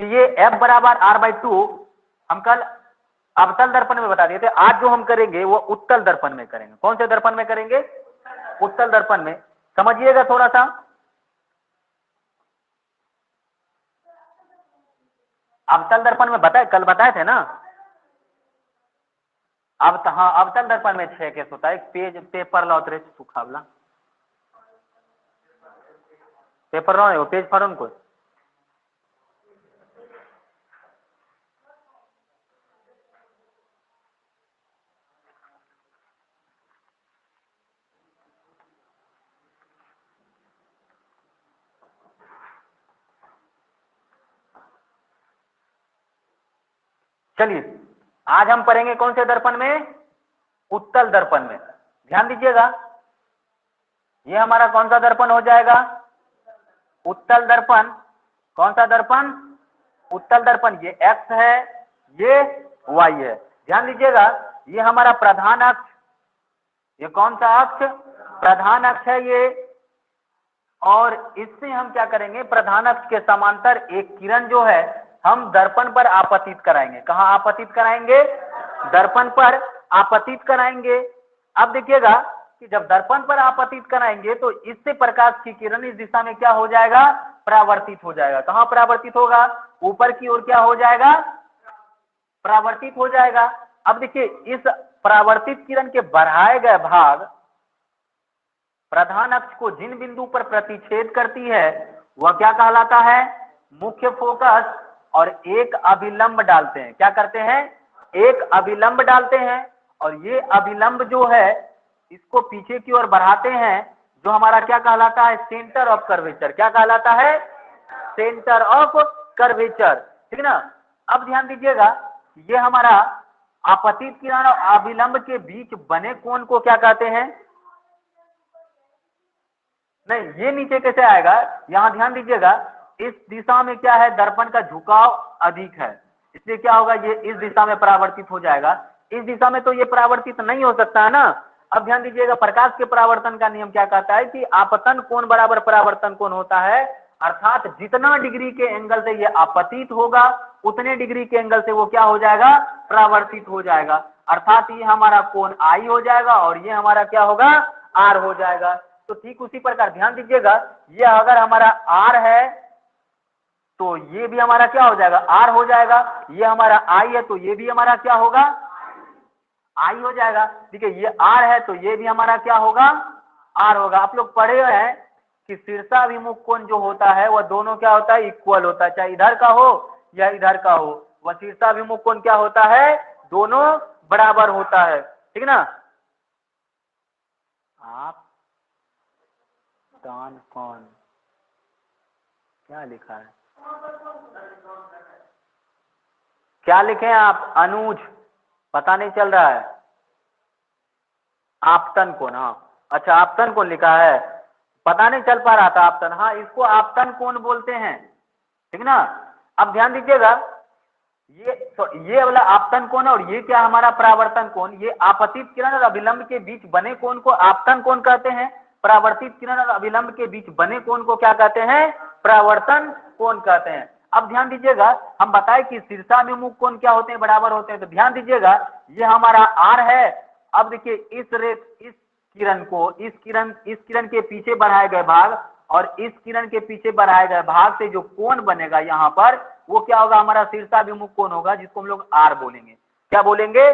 कि ये F बराबर R/2 हम कल अवतल दर्पण में बता दिए थे। आज जो हम करेंगे वो उत्तल दर्पण में करेंगे। कौन से दर्पण में करेंगे? उत्तल दर्पण में। समझिएगा थोड़ा सा, अवतल दर्पण में बताए, कल बताए थे ना। अब हाँ, अवतल दर्पण में 6 केस होता है। एक पेज पेपर लाओ रे सुखावला, पेपर लाओ, पेज फाड़ो उनको। चलिए आज हम पढ़ेंगे कौन से दर्पण में? उत्तल दर्पण में। ध्यान दीजिएगा, ये हमारा कौन सा दर्पण हो जाएगा? उत्तल दर्पण। कौन सा दर्पण? उत्तल दर्पण। ये एक्स है, ये वाई है। ध्यान दीजिएगा, ये हमारा प्रधान अक्ष, ये कौन सा अक्ष? प्रधान अक्ष है ये। और इससे हम क्या करेंगे? प्रधान अक्ष के समांतर एक किरण जो है हम दर्पण पर आपतित कराएंगे। कहां आपतित कराएंगे? दर्पण पर आपतित कराएंगे। अब देखिएगा कि जब दर्पण पर आपतित कराएंगे तो इससे प्रकाश की किरण इस दिशा में क्या हो जाएगा? परावर्तित हो जाएगा। कहां परावर्तित होगा? ऊपर की ओर क्या हो जाएगा? परावर्तित हो जाएगा। अब देखिए, इस परावर्तित किरण के बढ़ाए गए भाग प्रधान अक्ष को जिन बिंदु पर प्रतिच्छेद करती है वह क्या कहलाता है? मुख्य फोकस। और एक अभिलंब डालते हैं। क्या करते हैं? एक अभिलंब डालते हैं। और ये अभिलंब जो है इसको पीछे की ओर बढ़ाते हैं, जो हमारा क्या कहलाता है? Centre of curvature. क्या कहलाता है? Centre of curvature. ठीक ना। अब ध्यान दीजिएगा, ये हमारा आपतित किरण और अभिलंब के बीच बने कोण को क्या कहते हैं? नहीं, ये नीचे कैसे आएगा? यहां ध्यान दीजिएगा, इस दिशा में क्या है? दर्पण का झुकाव अधिक है, इसलिए क्या होगा? ये इस दिशा में परावर्तित हो जाएगा। इस दिशा में तो ये परावर्तित नहीं हो सकता है ना। अब ध्यान दीजिएगा, प्रकाश के परावर्तन का नियम क्या कहता है कि आपतन कोण बराबर परावर्तन कोण होता है। अर्थात जितना डिग्री के एंगल से ये आपतित होगा उतने डिग्री के एंगल से वो क्या हो जाएगा? परावर्तित हो जाएगा। अर्थात ये हमारा कोण आई हो जाएगा और ये हमारा क्या होगा? आर हो जाएगा। तो ठीक उसी प्रकार ध्यान दीजिएगा, ये अगर हमारा आर है तो ये भी हमारा क्या हो जाएगा? आर हो जाएगा। ये हमारा आई है तो ये भी हमारा क्या होगा? आई हो जाएगा। ठीक है, ये आर है तो ये भी हमारा क्या होगा? आर होगा। आप लोग पढ़े हुए हैं कि शीर्षाभिमुख कोण जो होता है वह दोनों क्या होता है? इक्वल होता है, चाहे इधर का हो या इधर का हो। वह शीर्षाभिमुख कोण क्या होता है? दोनों बराबर होता है। ठीक ना। आप दान कौन क्या लिखा है? क्या लिखे हैं आप? अनुज, पता नहीं चल रहा है। आपतन कोण, हाँ अच्छा, आपतन कोण लिखा है, पता नहीं चल पा रहा था। आपतन, हाँ इसको आपतन कोण बोलते हैं। ठीक ना। अब ध्यान दीजिएगा, ये वाला आपतन कोण है और ये क्या हमारा? परावर्तन कोण। ये आपतित किरण और अभिलंब के बीच बने कोण को आपतन कोण कहते हैं। परावर्तित किरण और अभिलंब के बीच बने कोण को क्या कहते हैं? परावर्तन कोण कहते हैं। अब ध्यान दीजिएगा, हम बताए कि शीर्षाभिमुख कोण क्या होते हैं? बराबर होते हैं। तो ध्यान दीजिएगा, ये हमारा आर है। अब देखिए, इस किरण के पीछे बढ़ाए गए भाग और इस किरण के पीछे बढ़ाए गए भाग से जो कोण बनेगा यहाँ पर, वो क्या होगा? हमारा शीर्षाभिमुख कोण होगा, जिसको हम लोग आर बोलेंगे। क्या बोलेंगे?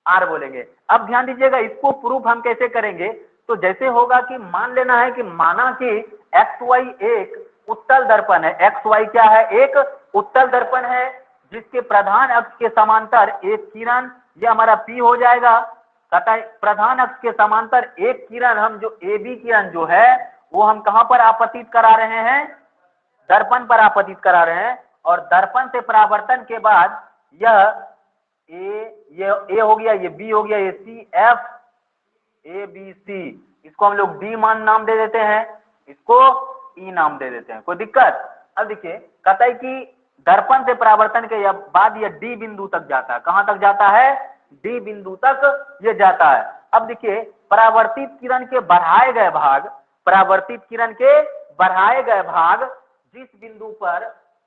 आर बोलेंगे। अब ध्यान दीजिएगा, इसको प्रूफ हम कैसे करेंगे? तो जैसे होगा कि मान लेना है कि माना कि एक्स वाई एक उत्तल दर्पण है। एक्स वाई क्या है? एक उत्तल दर्पण है, जिसके प्रधान अक्ष के समांतर एक किरण, यह हमारा पी हो जाएगा। कहता है प्रधान अक्ष के समांतर एक किरण, हम जो ए बी किरण जो है वो हम कहां पर आपतित करा रहे हैं? दर्पण पर आपतित करा रहे हैं। और दर्पण से परावर्तन के बाद यह ये हो गया, ये बी हो गया, ये सी, एफ ए बी सी, इसको हम लोग डी मान नाम दे देते हैं, इसको ई नाम दे देते हैं। कोई दिक्कत? अब देखिए, कहता है कि दर्पण से परावर्तन के बाद यह डी बिंदु तक जाता है। कहां तक जाता है? डी बिंदु तक ये जाता है। अब देखिए, परावर्तित किरण के बढ़ाए गए भाग, परावर्तित किरण के बढ़ाए गए भाग जिस बिंदु पर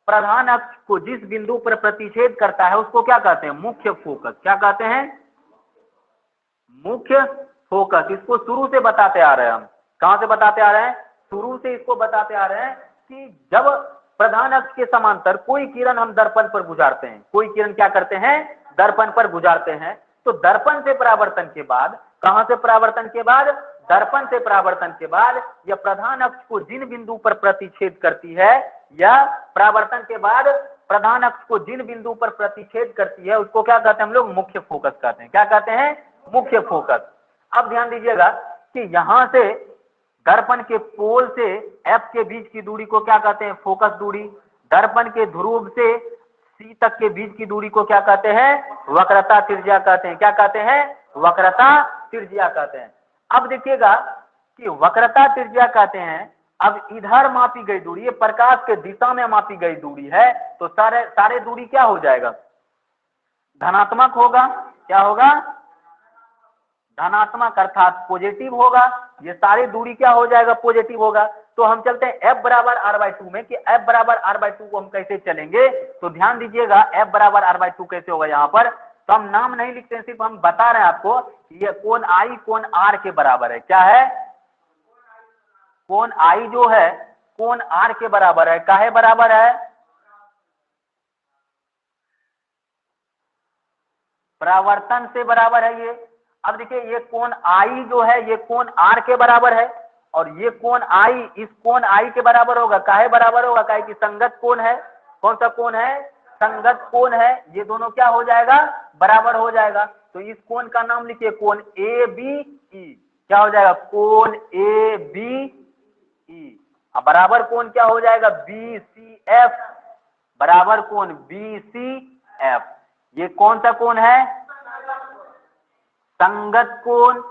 प्रधान अक्ष को जिस बिंदु पर प्रतिच्छेद करता है उसको क्या कहते हैं? मुख्य फोकस। क्या कहते हैं? मुख्य फोकस। इसको शुरू से बताते आ रहे हैं हम। कहां से बताते आ रहे हैं? शुरू से इसको बताते आ रहे हैं कि जब प्रधान अक्ष के समांतर कोई किरण हम दर्पण पर गुजारते हैं, कोई किरण क्या करते हैं? दर्पण पर गुजारते हैं, तो दर्पण से परावर्तन के बाद, कहां से परावर्तन के बाद? दर्पण से परावर्तन के बाद यह प्रधान अक्ष को जिन बिंदु पर प्रतिच्छेद करती है, या परावर्तन के बाद प्रधान अक्ष को जिन बिंदु पर प्रतिच्छेद करती है उसको क्या कहते हैं हम लोग? मुख्य फोकस कहते हैं। क्या कहते हैं? मुख्य फोकस। अब ध्यान दीजिएगा कि यहां से दर्पण के पोल से एफ के बीच की दूरी को क्या कहते हैं? फोकस दूरी। दर्पण के ध्रुव से सी तक के बीच की दूरी को क्या कहते हैं? वक्रता त्रिज्या कहते हैं। क्या कहते हैं? वक्रता त्रिज्या कहते हैं। अब देखिएगा कि वक्रता त्रिज्या कहते हैं, अब इधर मापी गई दूरी, ये प्रकाश के दिशा में मापी गई दूरी है, तो सारे दूरी क्या हो जाएगा? धनात्मक होगा। क्या होगा? धनात्मक अर्थात पॉजिटिव होगा। ये सारी दूरी क्या हो जाएगा? पॉजिटिव होगा। तो हम चलते हैं F बराबर R/2 में कि F बराबर R/2 को हम कैसे चलेंगे। तो ध्यान दीजिएगा F बराबर R/2 कैसे होगा। यहाँ पर तो हम नाम नहीं लिखते हैं, सिर्फ हम बता रहे हैं आपको कि ये कोण I कोण R के बराबर है। क्या है? कोण I जो है कोण R के बराबर है। काहे बराबर है? परावर्तन से बराबर है ये। अब देखिए ये कोण I जो है ये कोण R के बराबर है, और ये कोण I इस कोण I के बराबर होगा। काहे बराबर होगा? काहे कि संगत कोण है। कौन सा कोण है? संगत कोण है। ये दोनों क्या हो जाएगा? बराबर हो जाएगा। तो इस कोण का नाम लिखिए कोण ABE। क्या हो जाएगा? कोण ABE। अब बराबर कोण क्या हो जाएगा? BCF। बराबर कोण BCF। ये कौन सा कोण है? संगत कोण।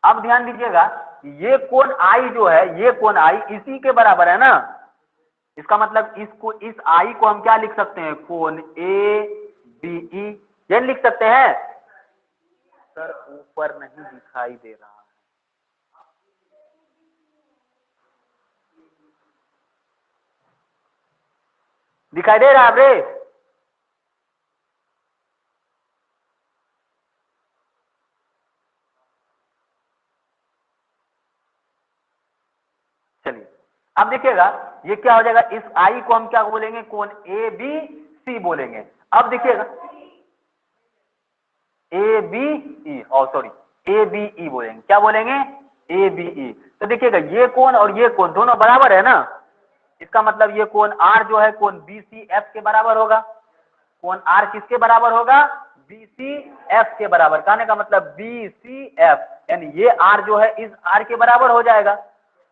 अब ध्यान दीजिएगा ये कोण I जो है, ये कोण I इसी के बराबर है ना। इसका मतलब इसको, इस I को हम क्या लिख सकते हैं? कोण ABE। ये लिख सकते हैं। सर ऊपर नहीं दिखाई दे रहा है। दिखाई दे रहा है रे? चलिए अब देखिएगा ये क्या हो जाएगा? इस I को हम क्या बोलेंगे? कोण ABC बोलेंगे। अब देखिएगा ABE, सॉरी ABE बोलेंगे। क्या बोलेंगे? ABE। तो देखिएगा ये कोण और ये कोण दोनों बराबर है ना। इसका मतलब ये कोण R जो है कोण BCF के बराबर होगा। कोण R किसके बराबर होगा? BCF के बराबर। कहने का मतलब BCF, यानी ये R जो है इस R के बराबर हो जाएगा।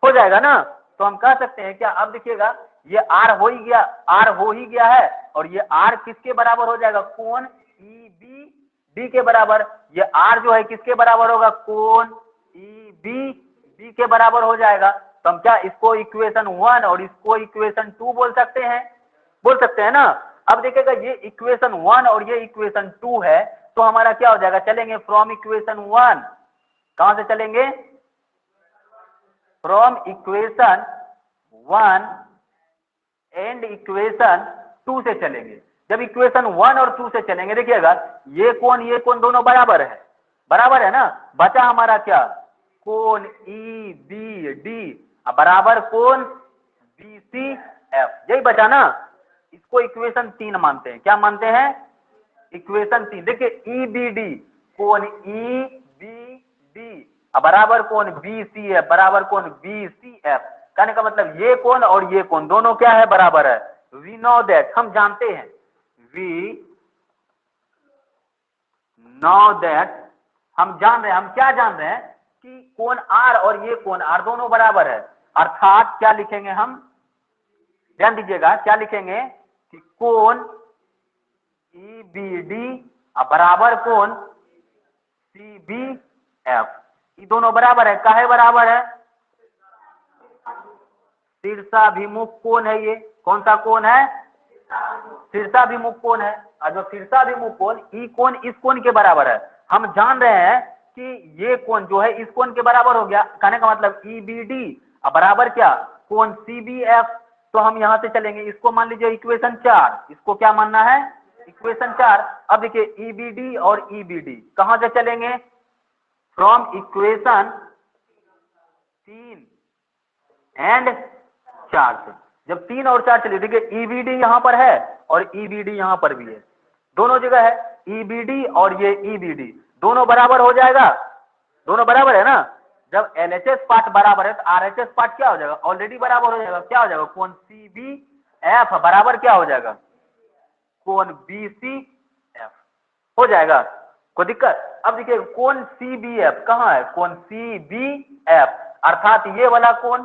हो जाएगा ना। तो हम कह सकते हैं क्या? अब देखिएगा ये R हो ही गया, R हो ही गया है, और ये R किसके बराबर हो जाएगा? कोण EBD के बराबर। ये R जो है किसके बराबर होगा? कोण EBD के बराबर हो जाएगा। तो हम क्या इसको इक्वेशन 1 और इसको इक्वेशन 2 बोल सकते हैं? बोल सकते हैं ना। अब देखिएगा ये इक्वेशन 1 और ये इक्वेशन 2 है, तो हमारा क्या हो जाएगा? चलेंगे फ्रॉम इक्वेशन 1। कहां से चलेंगे? फ्रॉम इक्वेशन 1 एंड इक्वेशन 2 से चलेंगे। जब इक्वेशन 1 और 2 से चलेंगे, देखिएगा ये कोण दोनों बराबर है। बराबर है ना। बचा हमारा क्या? कोण EBD बराबर कोण BCF। यही बचा ना। इसको इक्वेशन 3 मानते हैं। क्या मानते हैं? इक्वेशन 3। देखिए EBD कोण EBD बराबर कोण BCF बराबर कोण BCF। कहने का मतलब ये कोण और ये कोण दोनों क्या है? बराबर है। वी नो दैट, हम जानते हैं। वी नो दैट, हम जान रहे हैं। हम क्या जान रहे हैं? कि कोण R और ये कोण R दोनों बराबर है। अर्थात क्या लिखेंगे हम? ध्यान दीजिएगा क्या लिखेंगे कि कोण EBD बराबर कोण CBF। ये दोनों बराबर है। काहे बराबर है? शीर्षाभिमुख कोण है ये। कौन सा कोण है? शीर्षाभिमुख कोण है। और जो शीर्षाभिमुख कोण ई कोण इस कोण के बराबर है। हम जान रहे हैं कि ये कोण जो है इस कोण के बराबर हो गया। कहने का मतलब EBD बराबर क्या? कोण CBF। तो हम यहाँ से चलेंगे, इसको मान लीजिए इक्वेशन 4, इसको क्या मानना है, इक्वेशन 4। अब देखिए ईबीडी और ईबीडी कहाँ से चलेंगे, फ्रॉम इक्वेशन 3 एंड 4 से। जब 3 और 4 चलिए, देखिए ईबीडी यहाँ पर है और ईबीडी यहाँ पर भी है, दोनों जगह है ईबीडी और ये ईबीडी, दोनों बराबर हो जाएगा, दोनों बराबर है ना। जब एलएचएस पार्ट बराबर है तो आरएचएस पार्ट क्या हो जाएगा, ऑलरेडी बराबर हो जाएगा। क्या हो जाएगा, कोण सीबीएफ बराबर क्या हो जाएगा, कोण बीसीएफ हो जाएगा, कोई दिक्कत। अब देखिए कोण सीबीएफ कहाँ है, कोण सीबीएफ अर्थात ये वाला कोण,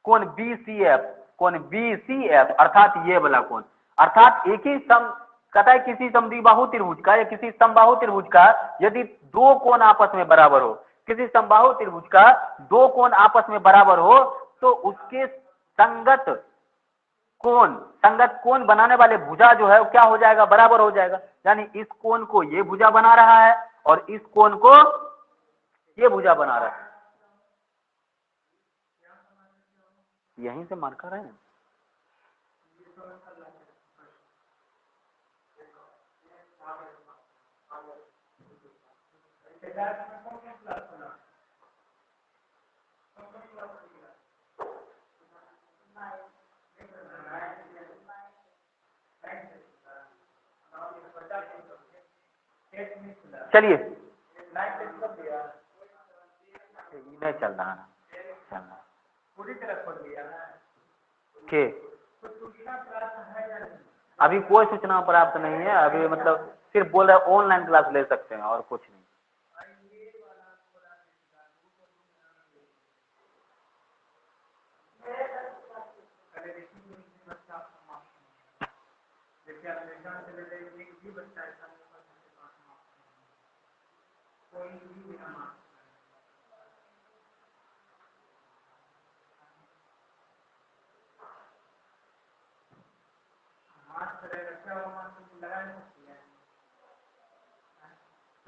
कोण बीसीएफ, कोण बीसीएफ अर्थात ये वाला कोण, अर्थात एक ही सम कहता है किसी समद्विबाहु त्रिभुज का या किसी समबाहु त्रिभुज का यदि दो कोण आपस में बराबर हो, किसी समबाहु त्रिभुज का दो कोण आपस में बराबर हो तो उसके संगत कोण बनाने वाले भुजा जो है वो क्या हो जाएगा, बराबर हो जाएगा। यानी इस कोण को ये भुजा बना रहा है और इस कोण को ये भुजा बना रहा है, यहीं से मार्क कर रहे हैं। चलिए नहीं चल रहा ना, चलना पूरी तरह खोल दिया के अभी कोई सूचना प्राप्त नहीं है, अभी मतलब सिर्फ बोल रहे ऑनलाइन क्लास ले सकते हैं और कुछ नहीं।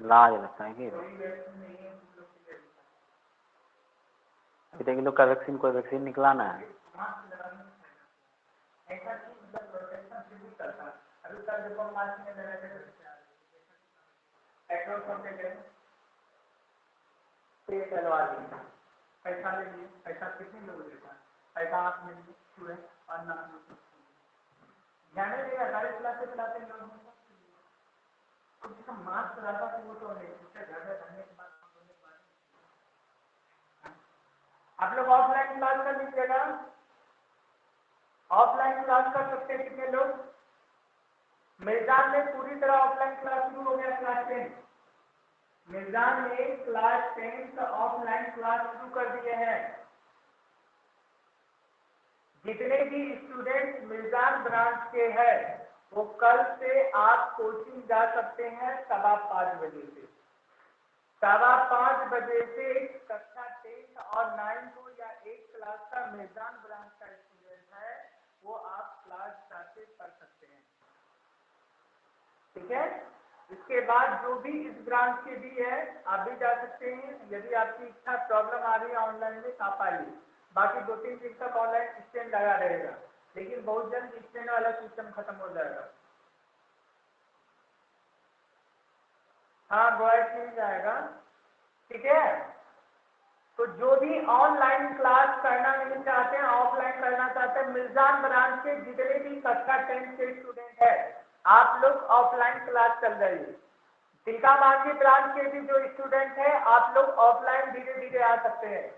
लाज लगता है कि देखिए लोग का वैक्सीन, कोई वैक्सीन निकलाना है। पैसा ले लिए, पैसा कितने लोग देता है, पैसा आप में स्टूडेंट और ना ध्यान देगा, सारे क्लास से चलाते हैं लोग, मार्क्स ज्यादा वो तो नहीं, उससे ज्यादा करने के बाद आप लोग ऑफलाइन क्लास कर लीजिएगा। ऑफलाइन क्लास कर सकते हैं कितने लोग, मिर्जान में पूरी तरह ऑफलाइन क्लास शुरू हो गया, क्लास 10 मिर्जान में क्लास 10 का ऑफलाइन क्लास शुरू कर दिए हैं। जितने भी स्टूडेंट मिर्जान ब्रांच के हैं वो कल से आप कोचिंग जा सकते हैं 5:15 बजे से। 5:15 बजे से कक्षा 10 और 9 को या एक क्लास का मिर्जान ब्रांच का स्टूडेंट है वो आप क्लास जाके कर सकते हैं, ठीक है। इसके बाद जो भी इस ब्रांच के भी है आप भी जा सकते हैं, यदि आपकी इच्छा प्रॉब्लम आ रही है ऑनलाइन में तो आप आइए। बाकी 2-3 दिन तक ऑनलाइन स्टैंड लगा रहेगा, लेकिन बहुत जल्द स्टैंड वाला सिस्टम खत्म हो जाएगा। हाँ बॉयज मिल जाएगा, ठीक है। तो जो भी ऑनलाइन क्लास करना नहीं चाहते हैं, ऑफलाइन करना चाहते हैं, मिर्जान ब्रांच के जितने भी कक्षा 10 के स्टूडेंट है आप लोग ऑफलाइन क्लास चल रही है। तिलका मांझी ब्रांच के भी जो स्टूडेंट है आप लोग ऑफलाइन धीरे धीरे आ सकते हैं।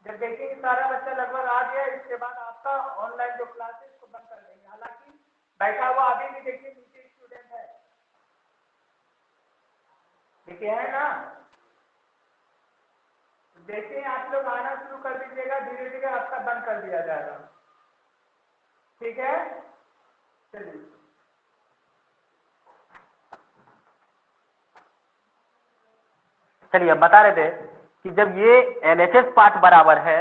जब देखेंगे सारा बच्चा लगभग आ गया, इसके बाद आपका ऑनलाइन जो क्लास है उसको बंद कर देंगे। हालांकि बैठा हुआ अभी भी देखिए नीचे स्टूडेंट है, देखिए है ना। जैसे आप लोग आना शुरू कर दीजिएगा धीरे धीरे आपका बंद कर दिया जाएगा, ठीक है। चलिए चलिए अब बता रहे थे कि जब ये एलएचएस पार्ट बराबर है,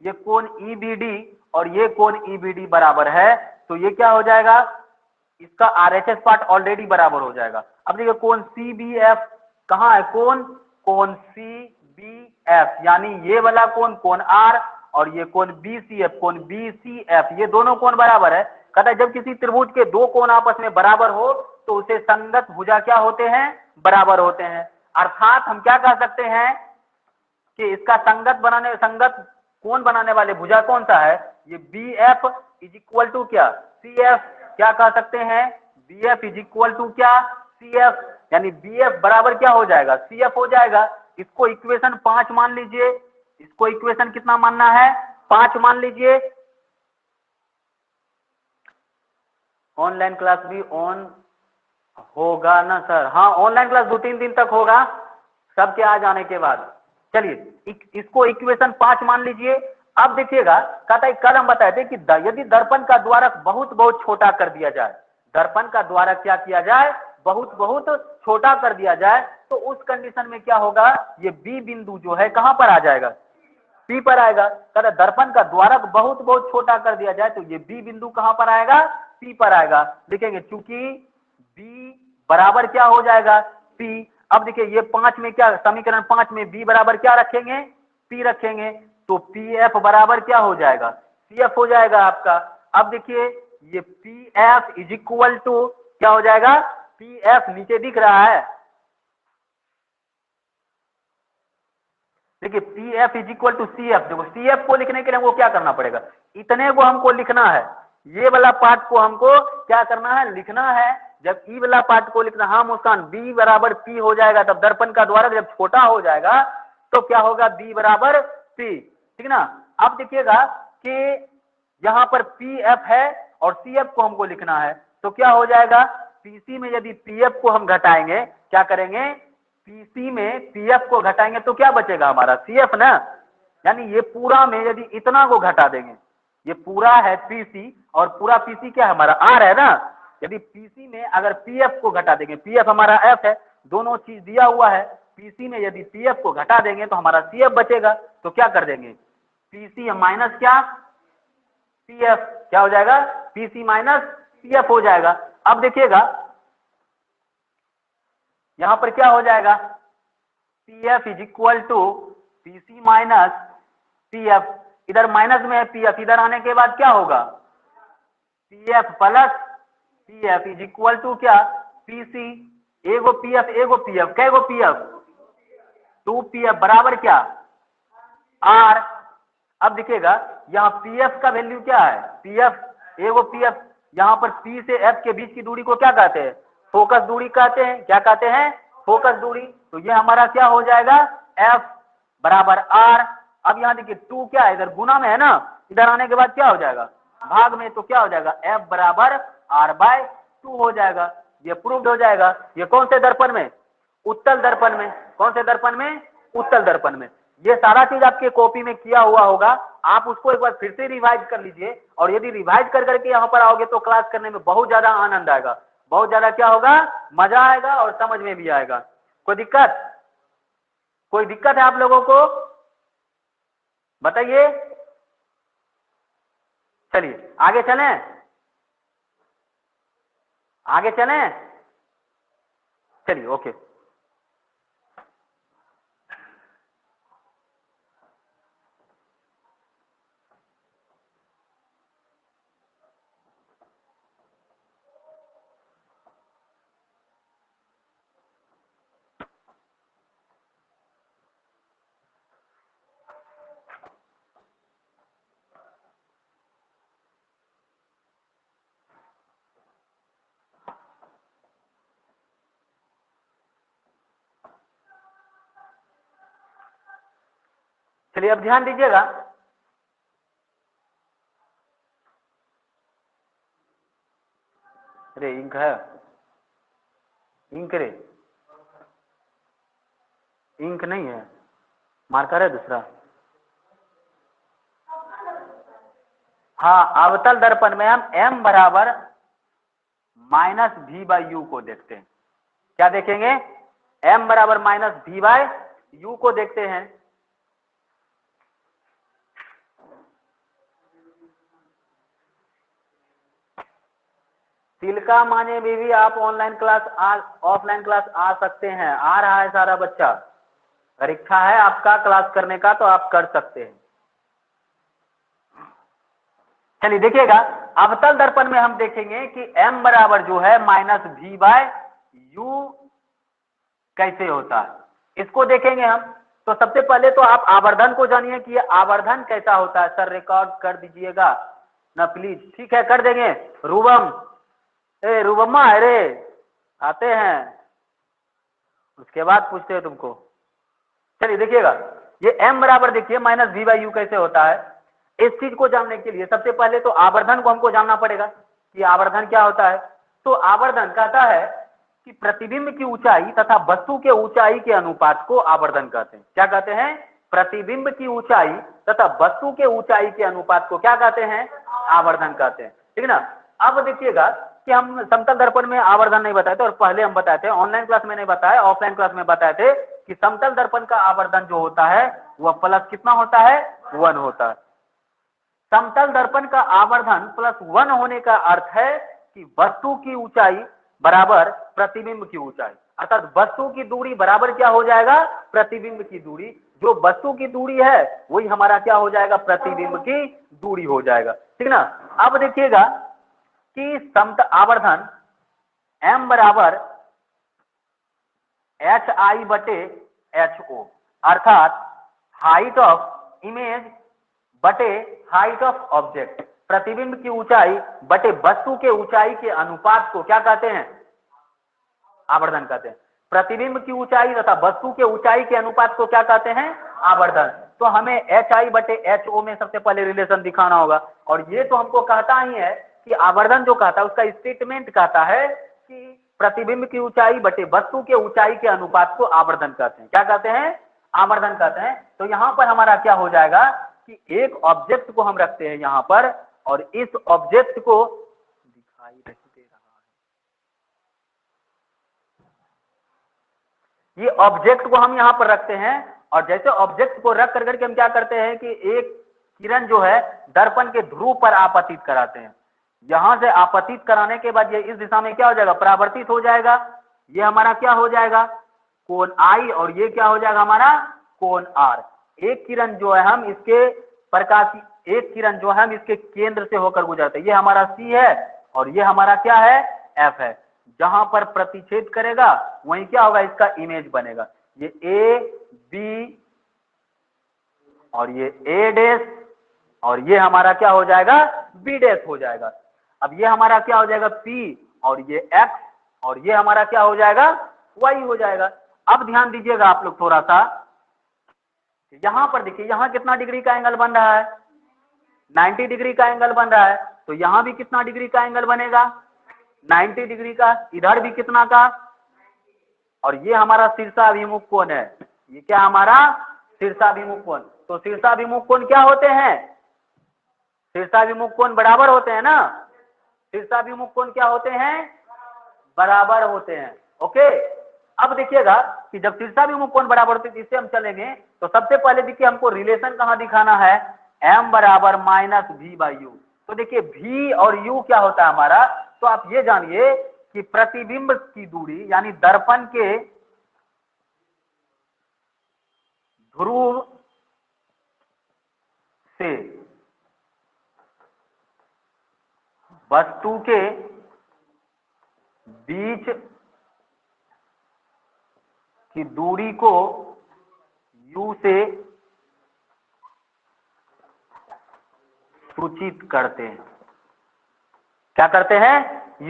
ये कोण ईबीडी और ये कोण ईबीडी बराबर है, तो ये क्या हो जाएगा, इसका आरएचएस पार्ट ऑलरेडी बराबर हो जाएगा। अब देखिए कोण सीबीएफ कहाँ है, कोण सीबीएफ यानी ये वाला कोण कोण आर और ये कोण BCF, कोण BCF, ये दोनों कोण बराबर है। कहता है जब किसी त्रिभुज के दो कोण आपस में बराबर हो तो उसे संगत भुजा क्या होते हैं, बराबर होते हैं। अर्थात हम क्या कह सकते हैं कि इसका संगत कोण बनाने वाले भुजा कौन सा है, ये BF इज इक्वल टू क्या, CF। क्या कह सकते हैं, BF इज इक्वल टू क्या, CF, यानी BF बराबर क्या हो जाएगा, CF हो जाएगा। इसको इक्वेशन 5 मान लीजिए, इसको इक्वेशन कितना मानना है, 5 मान लीजिए। ऑनलाइन क्लास भी ऑन होगा ना सर, हाँ ऑनलाइन क्लास 2-3 दिन तक होगा सबके आ जाने के बाद। चलिए इसको इक्वेशन 5 मान लीजिए। अब देखिएगा, कहता है कल हम बताए थे कि यदि दर्पण का द्वारक बहुत बहुत छोटा कर दिया जाए, दर्पण का द्वारक क्या किया जाए, बहुत बहुत छोटा कर दिया जाए, तो उस कंडीशन में क्या होगा, ये बी बिंदु जो है कहां पर आ जाएगा, पी पर आएगा। कहता दर्पण का द्वारक बहुत बहुत छोटा कर दिया जाए तो ये बी बिंदु कहां पर आएगा, पी पर आएगा। लिखेंगे चूंकि बी बराबर क्या हो जाएगा, पी। अब देखिए ये 5 में क्या, समीकरण 5 में बी बराबर क्या रखेंगे, पी रखेंगे, तो पी एफ बराबर क्या हो जाएगा, सी एफ हो जाएगा आपका। अब देखिए ये P F is equal to क्या हो जाएगा, पी एफ नीचे दिख रहा है, देखिए P F is equal to C F. देखो सी एफ को लिखने के लिए हमको क्या करना पड़ेगा, इतने को हमको लिखना है, ये वाला पार्ट को हमको क्या करना है, लिखना है। जब ई वाला पार्ट को लिखना, हाँ मुस्कान, बी बराबर पी हो जाएगा, तब दर्पण का द्वारक जब छोटा हो जाएगा तो क्या होगा, बी बराबर पी, ठीक ना। अब देखिएगा कि यहां पर पी एफ है और सी एफ को हमको लिखना है, तो क्या हो जाएगा, पीसी में यदि पी एफ को हम घटाएंगे, क्या करेंगे, पीसी में पीएफ को घटाएंगे तो क्या बचेगा हमारा, सीएफ ना। यानी ये पूरा में यदि इतना को घटा देंगे, ये पूरा है पीसी और पूरा पीसी क्या है हमारा, आर है ना। यदि पीसी में अगर पीएफ को घटा देंगे, पीएफ हमारा एफ है, दोनों चीज दिया हुआ है, पीसी में यदि पीएफ को घटा देंगे तो हमारा सीएफ बचेगा। तो क्या कर देंगे, पीसी माइनस क्या, पीएफ, क्या हो जाएगा, पीसी माइनस पीएफ हो जाएगा। अब देखिएगा यहां पर क्या हो जाएगा, P F is equal to P C minus P F, इधर माइनस में है पी एफ, इधर आने के बाद क्या होगा, P F plus P F is equal to क्या, पी सी, एगो पी एफ एगो पी एफ, कैगो पी एफ, 2 पी एफ बराबर क्या, आर। अब देखिएगा यहाँ पी एफ का वैल्यू क्या है, पी एफ एगो पी एफ, यहाँ पर पी से एफ के बीच की दूरी को क्या कहते हैं, फोकस दूरी कहते हैं, क्या कहते हैं, फोकस दूरी। तो ये हमारा क्या हो जाएगा, एफ बराबर आर। अब यहाँ देखिए 2 क्या है, इधर गुना में है ना, इधर आने के बाद क्या हो जाएगा, भाग में, तो क्या हो जाएगा, एफ बराबर आर बाय 2 हो जाएगा। ये प्रूव्ड हो जाएगा। ये कौन से दर्पण में, उत्तल दर्पण में, कौन से दर्पण में, उत्तल दर्पण में। ये सारा चीज आपके कॉपी में किया हुआ होगा, आप उसको एक बार फिर से रिवाइज कर लीजिए, और यदि रिवाइज कर करके यहाँ पर आओगे तो क्लास करने में बहुत ज्यादा आनंद आएगा, बहुत ज्यादा क्या होगा, मजा आएगा और समझ में भी आएगा। कोई दिक्कत, कोई दिक्कत है आप लोगों को, बताइए। चलिए आगे चलें, आगे चलें, चलिए ओके। चलिए अब ध्यान दीजिएगा, अरे इंक है, इंक रे, इंक नहीं है, मार्कर है दूसरा। हाँ अवतल दर्पण में हम m बराबर माइनस भी बाई यू को देखते हैं। क्या देखेंगे, m बराबर माइनस भी बाई यू को देखते हैं। तिलका माने में भी आप ऑनलाइन क्लास ऑफलाइन क्लास आ सकते हैं, आ रहा है सारा बच्चा, अगर इच्छा है आपका क्लास करने का तो आप कर सकते हैं। चलिए देखिएगा, अवतल दर्पण में हम देखेंगे कि m बराबर जो है माइनस वी बाय यू कैसे होता है, इसको देखेंगे हम। तो सबसे पहले तो आप आवर्धन को जानिए कि ये आवर्धन कैसा होता है। सर रिकॉर्ड कर दीजिएगा ना प्लीज। ठीक है, कर देंगे। रूबम, ए रूबम्मा, अरे आते हैं, उसके बाद पूछते हैं तुमको। चलिए देखिएगा, ये m बराबर देखिए माइनस वी बाई यू कैसे होता है। इस चीज को जानने के लिए सबसे पहले तो आवर्धन को हमको जानना पड़ेगा कि आवर्धन क्या होता है। तो आवर्धन कहता है कि प्रतिबिंब की ऊंचाई तथा वस्तु के ऊंचाई के अनुपात को आवर्धन कहते हैं। क्या कहते हैं? प्रतिबिंब की ऊंचाई तथा वस्तु के ऊंचाई के अनुपात को क्या कहते हैं? आवर्धन कहते हैं। ठीक है ना। अब देखिएगा कि हम समतल दर्पण में आवर्धन नहीं बताए थे, और पहले हम बताए थे, ऑनलाइन क्लास में नहीं बताया, ऑफलाइन क्लास में बताए थे कि समतल दर्पण का आवर्धन जो होता है वह प्लस कितना होता है? 1 होता है। समतल दर्पण का आवर्धन प्लस 1 होने का अर्थ है कि वस्तु की ऊंचाई बराबर प्रतिबिंब की ऊंचाई, अर्थात वस्तु की दूरी बराबर क्या हो जाएगा? प्रतिबिंब की दूरी। जो वस्तु की दूरी है वही हमारा क्या हो जाएगा? प्रतिबिंब की दूरी हो जाएगा। ठीक ना। अब देखिएगा कि समतल आवर्धन m बराबर एच आई बटे एच ओ, अर्थात हाइट ऑफ इमेज बटे हाइट ऑफ ऑब्जेक्ट, प्रतिबिंब की ऊंचाई बटे वस्तु के ऊंचाई के अनुपात को क्या कहते हैं? आवर्धन कहते हैं। प्रतिबिंब की ऊंचाई तथा वस्तु के ऊंचाई के अनुपात को क्या कहते हैं? आवर्धन। तो हमें एच आई बटे एच ओ में सबसे पहले रिलेशन दिखाना होगा, और ये तो हमको कहता ही है कि आवर्धन जो कहता है उसका स्टेटमेंट कहता है कि प्रतिबिंब की ऊंचाई बटे वस्तु के ऊंचाई के अनुपात को आवर्धन कहते हैं। क्या कहते हैं? आवर्धन कहते हैं। तो यहां पर हमारा क्या हो जाएगा कि एक ऑब्जेक्ट को हम रखते हैं यहां पर, और इस ऑब्जेक्ट को दिखाई नहीं दे रहा है, ये ऑब्जेक्ट को हम यहां पर रखते हैं, और जैसे ऑब्जेक्ट को रख करके हम क्या करते हैं कि एक किरण जो है दर्पण के ध्रुव पर आपतित कराते हैं। यहां से आपतित कराने के बाद ये इस दिशा में क्या हो जाएगा? परावर्तित हो जाएगा। ये हमारा क्या हो जाएगा? कोण आई, और ये क्या हो जाएगा हमारा? कोण आर। एक किरण जो है हम इसके प्रकाश, एक किरण जो है हम इसके केंद्र से होकर गुजरते हैं। ये हमारा सी है और ये हमारा क्या है? एफ है। जहां पर प्रतिच्छेद करेगा वहीं क्या होगा? इसका इमेज बनेगा। ये ए बी और ये ए डैश, और ये हमारा क्या हो जाएगा? बी डैश हो जाएगा। अब ये हमारा क्या हो जाएगा? पी, और ये एक्स, और ये हमारा क्या हो जाएगा? वाई हो जाएगा। अब ध्यान दीजिएगा आप लोग थोड़ा सा, यहां पर देखिए यहां कितना डिग्री का एंगल बन रहा है? 90 डिग्री का एंगल बन रहा है। तो यहां भी कितना डिग्री का एंगल बनेगा? 90 डिग्री का। इधर भी कितना का? और ये हमारा शीर्षाभिमुख कोण है। ये क्या हमारा? शीर्षाभिमुख कोण। तो शीर्षाभिमुख कोण क्या होते हैं? शीर्षाभिमुख कोण बराबर होते हैं ना। शीर्षाभिमुख कोण क्या होते हैं? बराबर होते हैं। ओके। अब देखिएगा कि जब शीर्षाभिमुख कोण बराबर होते हैं, इससे हम चलेंगे तो सबसे पहले देखिए हमको रिलेशन कहां दिखाना है? m बराबर माइनस वी बाई यू। तो देखिए v और u क्या होता है हमारा? तो आप ये जानिए कि प्रतिबिंब की दूरी यानी दर्पण के ध्रुव से वस्तु के बीच की दूरी को u से सूचित करते हैं। क्या करते हैं?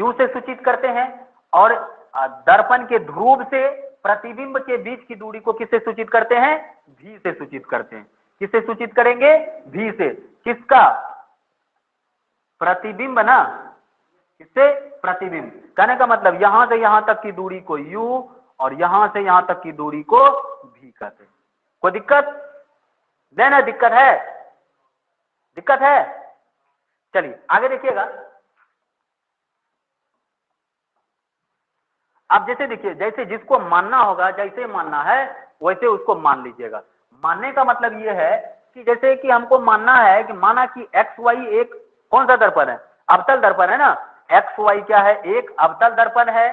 u से सूचित करते हैं। और दर्पण के ध्रुव से प्रतिबिंब के बीच की दूरी को किससे सूचित करते हैं? v से सूचित करते हैं। किससे सूचित करेंगे? v से। किसका? प्रतिबिंब ना। किससे? प्रतिबिंब। कहने का मतलब यहां से यहां तक की दूरी को u और यहां से यहां तक की दूरी को v कहते हैं। कोई दिक्कत? लेना दिक्कत है? दिक्कत है? चलिए आगे देखिएगा। अब जैसे देखिए, जैसे जिसको मानना होगा, जैसे मानना है वैसे उसको मान लीजिएगा। मानने का मतलब ये है कि जैसे कि हमको मानना है कि माना कि एक्स वाई एक कौन सा दर्पण है? अवतल दर्पण है ना। एक्स वाई क्या है? एक अवतल दर्पण है।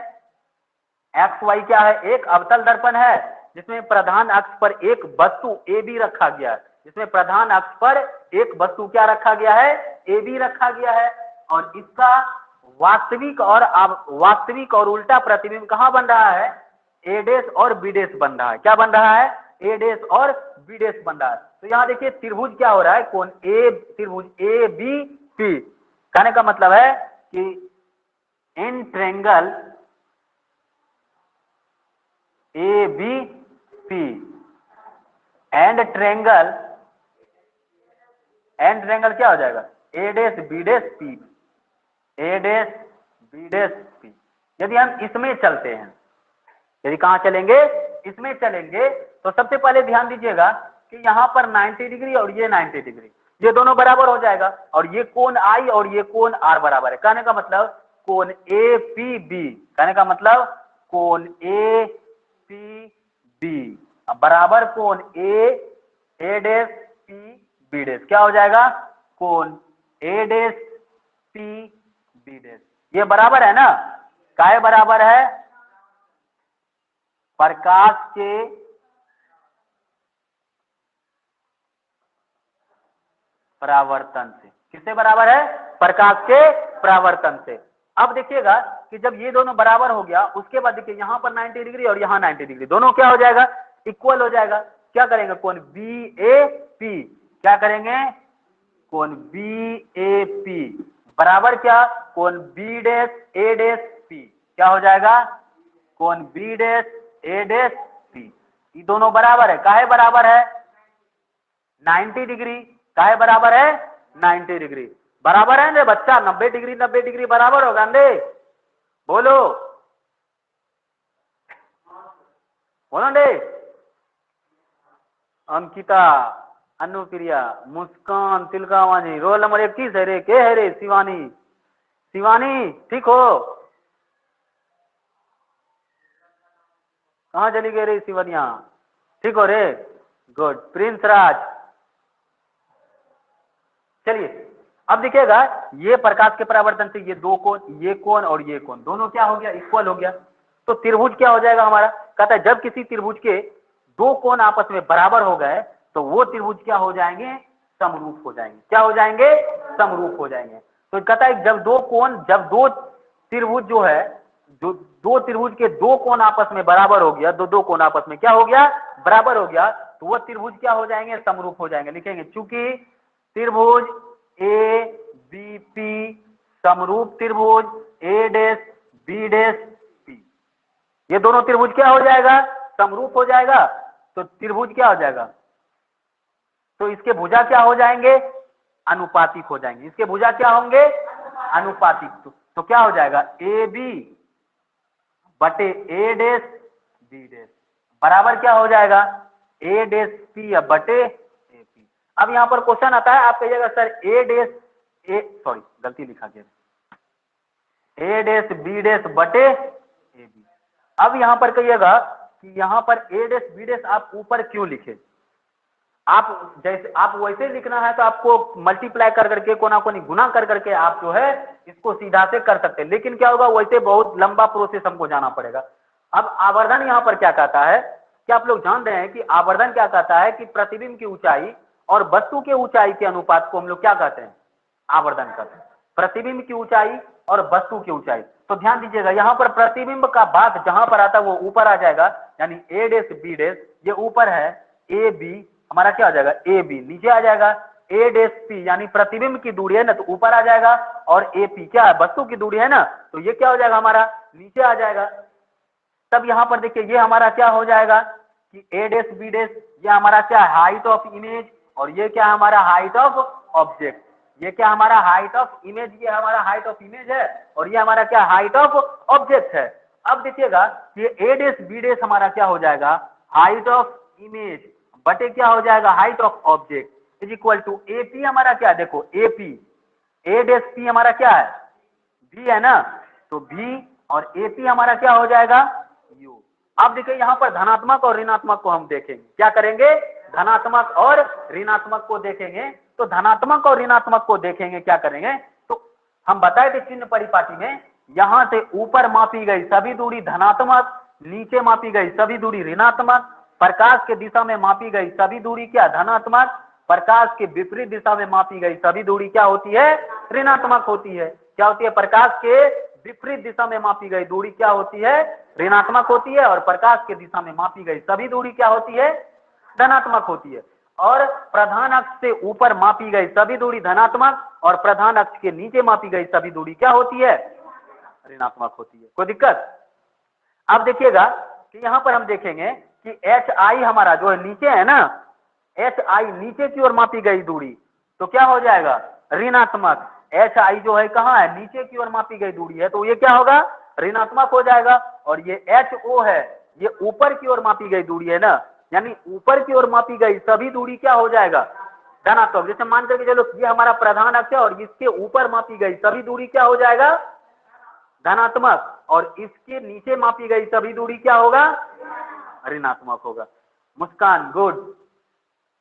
एक्स वाई क्या है? एक अवतल दर्पण है, जिसमें प्रधान अक्ष पर एक वस्तु ए बी रखा गया है। जिसमें प्रधान अक्ष पर एक वस्तु क्या रखा गया है, ए बी रखा गया है, और इसका वास्तविक और उल्टा प्रतिबिंब कहाँ बन रहा है, ए डेश और बी डेश बन रहा है। क्या बन रहा है, ए डेश और बी डेश बन रहा है। तो यहाँ देखिए त्रिभुज क्या हो रहा है, कौन ए, त्रिभुज ए बी पी। कहने का मतलब है कि in triangle A B P and triangle क्या हो जाएगा, A dash B dash P, A dash B dash P. यदि हम इसमें चलते हैं, यदि कहाँ चलेंगे, इसमें चलेंगे, तो सबसे पहले ध्यान दीजिएगा कि यहाँ पर 90 डिग्री और ये 90 डिग्री, ये दोनों बराबर हो जाएगा, और ये कोण आई और ये कोण आर बराबर है। कहने का मतलब कोण ए पी बी, कहने का मतलब कोण ए पी बी बराबर कोण ए डेश पी बी डेश क्या हो जाएगा, कोण ए डेश पी बी डेश। ये बराबर है ना, काय बराबर है, प्रकाश के परावर्तन से। किससे बराबर है, प्रकाश के परावर्तन से। अब देखिएगा कि जब ये दोनों बराबर हो गया, उसके बाद देखिए यहाँ पर 90 डिग्री और यहाँ 90 डिग्री, दोनों क्या हो जाएगा, इक्वल हो जाएगा। क्या करेंगे, कोण बी ए पी, क्या करेंगे, कोण बी ए पी बराबर क्या, कोण बी डैश ए डैश पी, क्या हो जाएगा, कोण बी डैश ए डैश पी। ये दोनों बराबर है, काहे बराबर है, 90 डिग्री, काहे बराबर है, 90 डिग्री बराबर है ना बच्चा, 90 डिग्री 90 डिग्री बराबर होगा ना, बोलो बोलो दे। अंकिता, अनुप्रिया, मुस्कान, तिलकावानी, रोल नंबर 21 है रे, के है रे, शिवानी, शिवानी ठीक हो, कहाँ चली गई रे शिवनिया, ठीक हो रे, गुड। प्रिंस राज, चलिए अब देखिएगा, ये प्रकाश के परावर्तन से ये दो कोण, ये कोण और ये कोण दोनों क्या हो गया, इक्वल हो गया। तो त्रिभुज क्या हो जाएगा हमारा, कहता है जब किसी त्रिभुज के दो कोण आपस में बराबर हो गए तो वो त्रिभुज क्या हो जाएंगे, समरूप हो जाएंगे। क्या हो जाएंगे, समरूप हो जाएंगे। तो कहता है जब दो त्रिभुज जो है, जो दो त्रिभुज के दो कोण आपस में बराबर हो गया, दो कोण आपस में क्या हो गया, बराबर हो गया, तो वह त्रिभुज क्या हो जाएंगे, समरूप हो जाएंगे। लिखेंगे चूंकि त्रिभुज ए बी पी समरूप त्रिभुज ए डैश बी डैश पी, ये दोनों त्रिभुज क्या हो जाएगा, समरूप हो जाएगा। तो त्रिभुज क्या हो जाएगा, तो इसके भुजा क्या हो जाएंगे, अनुपातिक हो जाएंगे। इसके भुजा क्या होंगे, अनुपातिक। तो क्या हो जाएगा, ए बी बटे ए डैश बी डैश बराबर क्या हो जाएगा, ए डैश पी बटे ए पी। अब यहाँ पर क्वेश्चन आता है, आप कहिएगा सर ए डैश सॉरी गलती लिखा गया, ए डैश बी डैश बटे ए बी। अब यहाँ पर कहिएगा कि यहाँ पर ए डैश बी डैश आप ऊपर क्यों लिखे, आप जैसे आप वैसे लिखना है तो आपको मल्टीप्लाई कर करके कोना कोनी गुना कर करके आप जो है इसको सीधा से कर सकते हैं, लेकिन क्या होगा, वैसे बहुत लंबा प्रोसेस हमको जाना पड़ेगा। अब आवर्धन यहाँ पर क्या कहता है, क्या आप लोग जान रहे हैं कि आवर्धन क्या कहता है कि प्रतिबिंब की ऊंचाई और वस्तु के ऊंचाई के अनुपात को हम लोग क्या कहते हैं, आवर्धन कहते हैं। प्रतिबिंब की ऊंचाई और वस्तु की ऊंचाई। तो ध्यान दीजिएगा, यहाँ पर प्रतिबिंब का भाग जहां पर आता है वो ऊपर आ जाएगा, यानी ए डैश बी डैश ये ऊपर है, ए बी हमारा क्या हो जाएगा, ए बी नीचे आ जाएगा, ए डैश पी यानी प्रतिबिंब की दूरी है ना, तो ऊपर आ जाएगा, और ए पी क्या है, वस्तु की दूरी है ना, तो ये क्या हो जाएगा हमारा, नीचे आ जाएगा। तब यहाँ पर देखिए ये हमारा क्या हो जाएगा कि ए डैश बी डैश ये हमारा क्या है, हाइट ऑफ इमेज, और ये क्या है हमारा, हाइट ऑफ ऑब्जेक्ट। ये क्या हमारा, हाइट ऑफ इमेज, ये हमारा हाइट ऑफ इमेज है, और ये हमारा क्या, हाइट ऑफ ऑब्जेक्ट है। अब देखिएगा ये ए डैश बी डैश हमारा क्या हो जाएगा, हाइट ऑफ इमेज बटे क्या हो जाएगा, height of object is equal to A P हमारा क्या, देखो A P, A dash P हमारा क्या है, भी है ना, तो भी और ए पी हमारा क्या हो जाएगा, यू। अब देखिए यहाँ पर धनात्मक और ऋणात्मक को हम देखेंगे, क्या करेंगे, धनात्मक और ऋणात्मक को देखेंगे। तो धनात्मक और ऋणात्मक को देखेंगे, क्या करेंगे, तो हम बताए थे चिन्ह परिपाटी में, यहां से ऊपर मापी गई सभी दूरी धनात्मक, नीचे मापी गई सभी दूरी ऋणात्मक, प्रकाश के दिशा में मापी गई सभी दूरी क्या, धनात्मक, प्रकाश के विपरीत दिशा में मापी गई सभी दूरी क्या होती है? ऋणात्मक होती है। क्या होती है? प्रकाश के विपरीत दिशा में मापी गई दूरी क्या होती है? ऋणात्मक होती है। और प्रकाश के दिशा में मापी गई सभी दूरी क्या होती है? धनात्मक होती है। और प्रधान अक्ष से ऊपर मापी गई सभी दूरी धनात्मक और प्रधान अक्ष के नीचे मापी गई सभी दूरी क्या होती है? ऋणात्मक होती है। कोई दिक्कत? अब देखिएगा कि यहां पर हम देखेंगे कि एच आई हमारा जो है नीचे है ना, एच आई नीचे की ओर मापी गई दूरी तो क्या हो जाएगा? ऋणात्मक। एच आई जो है कहाँ है? नीचे की ओर मापी गई दूरी है तो ये क्या होगा? ऋणात्मक हो जाएगा। और ये एच ओ है, ये ऊपर की ओर मापी गई दूरी है ना, यानी ऊपर की ओर मापी गई सभी दूरी क्या हो जाएगा? धनात्मक। जैसे मान करके चलो ये हमारा प्रधान अक्ष है और इसके ऊपर मापी गई सभी दूरी क्या हो जाएगा? धनात्मक। और इसके नीचे मापी गई सभी दूरी क्या होगा? ऋणात्मक होगा। मुस्कान गुड।